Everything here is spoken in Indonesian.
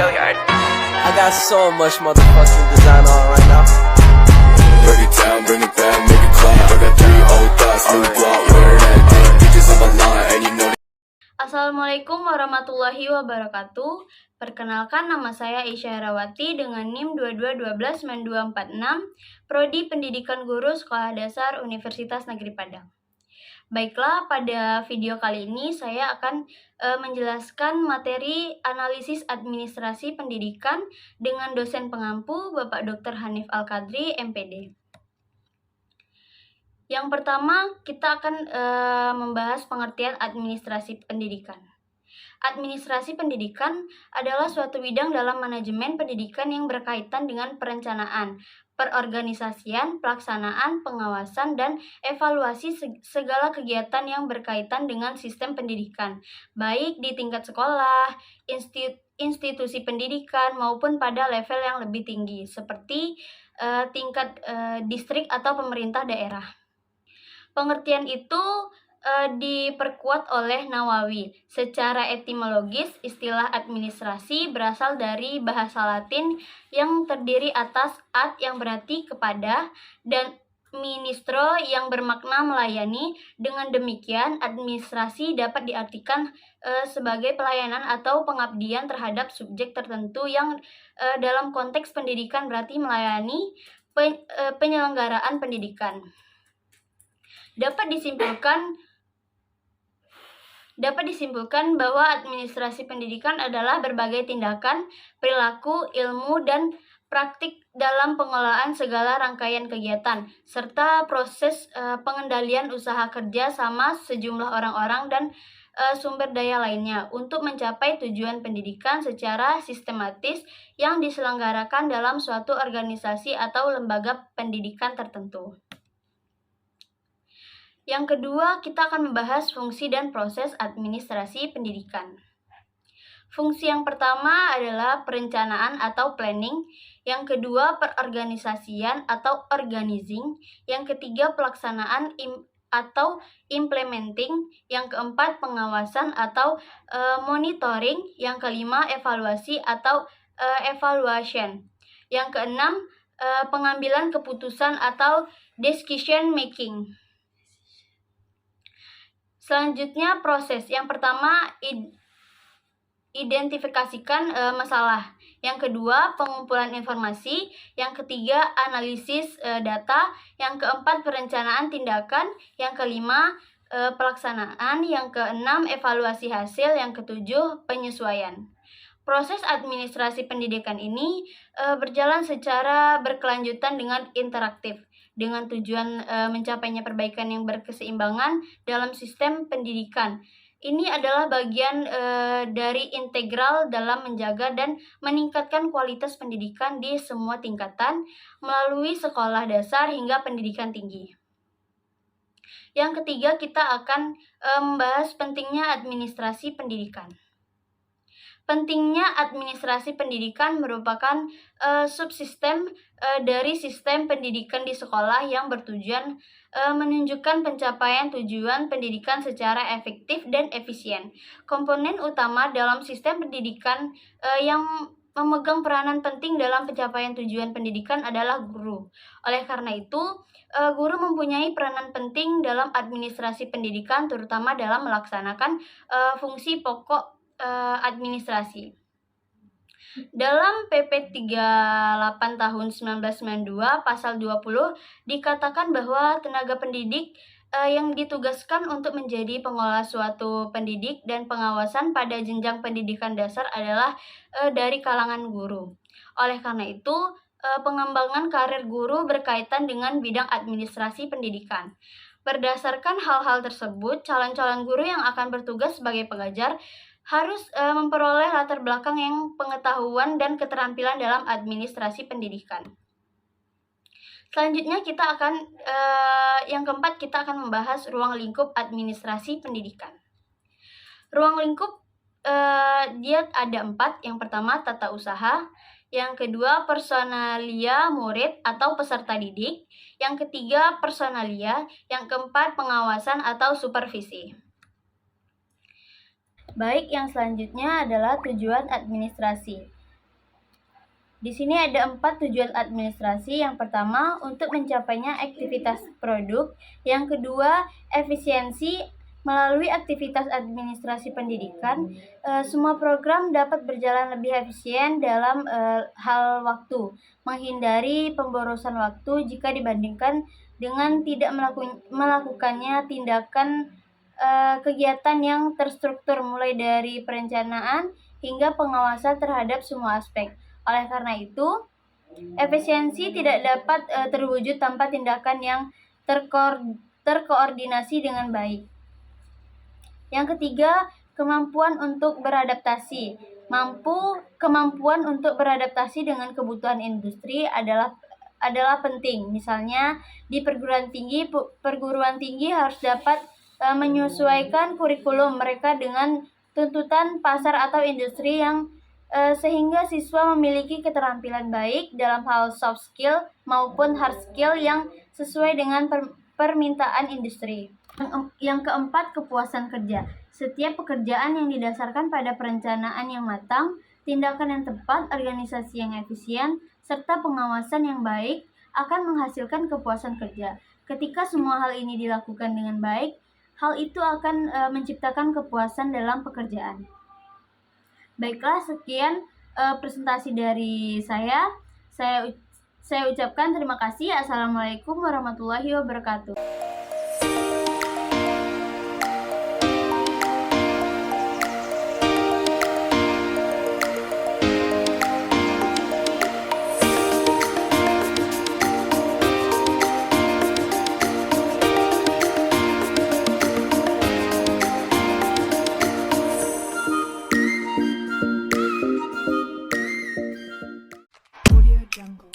I got so much motherfucking design on right now. Break it down, bring it back, make it clap. I got 3 old thoughts, new guap, wear that thing. Bitches on my line, and you know. Assalamualaikum warahmatullahi wabarakatuh. Perkenalkan, nama saya Aisyah Herawati dengan NIM 22129246, Prodi Pendidikan Guru Sekolah Dasar Universitas Negeri Padang. Baiklah, pada video kali ini saya akan menjelaskan materi analisis administrasi pendidikan dengan dosen pengampu Bapak Dr. Hanif Al-Qadri, MPD. Yang pertama, kita akan membahas pengertian administrasi pendidikan. Administrasi pendidikan adalah suatu bidang dalam manajemen pendidikan yang berkaitan dengan perencanaan, perorganisasian, pelaksanaan, pengawasan, dan evaluasi segala kegiatan yang berkaitan dengan sistem pendidikan, baik di tingkat sekolah, institusi pendidikan, maupun pada level yang lebih tinggi, seperti tingkat distrik atau pemerintah daerah. Pengertian itu diperkuat oleh Nawawi. Secara etimologis, istilah administrasi berasal dari bahasa Latin yang terdiri atas ad yang berarti kepada dan ministro yang bermakna melayani. Dengan demikian, administrasi dapat diartikan sebagai pelayanan atau pengabdian terhadap subjek tertentu yang dalam konteks pendidikan berarti melayani penyelenggaraan pendidikan. Dapat disimpulkan bahwa administrasi pendidikan adalah berbagai tindakan, perilaku, ilmu, dan praktik dalam pengelolaan segala rangkaian kegiatan, serta proses pengendalian usaha kerja sama sejumlah orang-orang dan sumber daya lainnya untuk mencapai tujuan pendidikan secara sistematis yang diselenggarakan dalam suatu organisasi atau lembaga pendidikan tertentu. Yang kedua, kita akan membahas fungsi dan proses administrasi pendidikan. Fungsi yang pertama adalah perencanaan atau planning, yang kedua perorganisasian atau organizing, yang ketiga pelaksanaan atau implementing, yang keempat pengawasan atau monitoring, yang kelima evaluasi atau evaluation, yang keenam pengambilan keputusan atau decision making. Selanjutnya proses. Yang pertama identifikasikan masalah. Yang kedua pengumpulan informasi. Yang ketiga analisis data. Yang keempat perencanaan tindakan. Yang kelima pelaksanaan. Yang keenam evaluasi hasil. Yang ketujuh penyesuaian. Proses administrasi pendidikan ini berjalan secara berkelanjutan dengan interaktif, dengan tujuan mencapainya perbaikan yang berkeseimbangan dalam sistem pendidikan. Ini adalah bagian dari integral dalam menjaga dan meningkatkan kualitas pendidikan di semua tingkatan melalui sekolah dasar hingga pendidikan tinggi. Yang ketiga, kita akan membahas pentingnya administrasi pendidikan. Pentingnya administrasi pendidikan merupakan subsistem dari sistem pendidikan di sekolah yang bertujuan menunjukkan pencapaian tujuan pendidikan secara efektif dan efisien. Komponen utama dalam sistem pendidikan yang memegang peranan penting dalam pencapaian tujuan pendidikan adalah guru. Oleh karena itu, guru mempunyai peranan penting dalam administrasi pendidikan, terutama dalam melaksanakan fungsi pokok administrasi. Dalam PP 38 tahun 1992 pasal 20 dikatakan bahwa tenaga pendidik yang ditugaskan untuk menjadi pengelola suatu pendidik dan pengawasan pada jenjang pendidikan dasar adalah dari kalangan guru. Oleh karena itu, pengembangan karir guru berkaitan dengan bidang administrasi pendidikan. Berdasarkan hal-hal tersebut, calon-calon guru yang akan bertugas sebagai pengajar harus memperoleh latar belakang yang pengetahuan dan keterampilan dalam administrasi pendidikan. Selanjutnya yang keempat kita akan membahas ruang lingkup administrasi pendidikan. Ruang lingkup dia ada 4. Yang pertama tata usaha, yang kedua personalia murid atau peserta didik, yang ketiga personalia, yang keempat pengawasan atau supervisi. Baik, yang selanjutnya adalah tujuan administrasi. Di sini ada 4 tujuan administrasi. Yang pertama, untuk mencapainya aktivitas produk. Yang kedua, efisiensi melalui aktivitas administrasi pendidikan. Semua program dapat berjalan lebih efisien dalam hal waktu, menghindari pemborosan waktu jika dibandingkan dengan tidak melakukannya tindakan kegiatan yang terstruktur mulai dari perencanaan hingga pengawasan terhadap semua aspek. Oleh karena itu, efisiensi tidak dapat terwujud tanpa tindakan yang terkoordinasi dengan baik. Yang ketiga, kemampuan untuk beradaptasi. Kemampuan untuk beradaptasi dengan kebutuhan industri adalah penting. Misalnya, di perguruan tinggi harus dapat menyesuaikan kurikulum mereka dengan tuntutan pasar atau industri yang sehingga siswa memiliki keterampilan baik dalam hal soft skill maupun hard skill yang sesuai dengan permintaan industri. Yang keempat, kepuasan kerja. Setiap pekerjaan yang didasarkan pada perencanaan yang matang, tindakan yang tepat, organisasi yang efisien, serta pengawasan yang baik akan menghasilkan kepuasan kerja. Ketika semua hal ini dilakukan dengan baik, hal itu akan menciptakan kepuasan dalam pekerjaan. Baiklah, sekian presentasi dari saya. Saya ucapkan terima kasih. Assalamualaikum warahmatullahi wabarakatuh. Audio Jungle.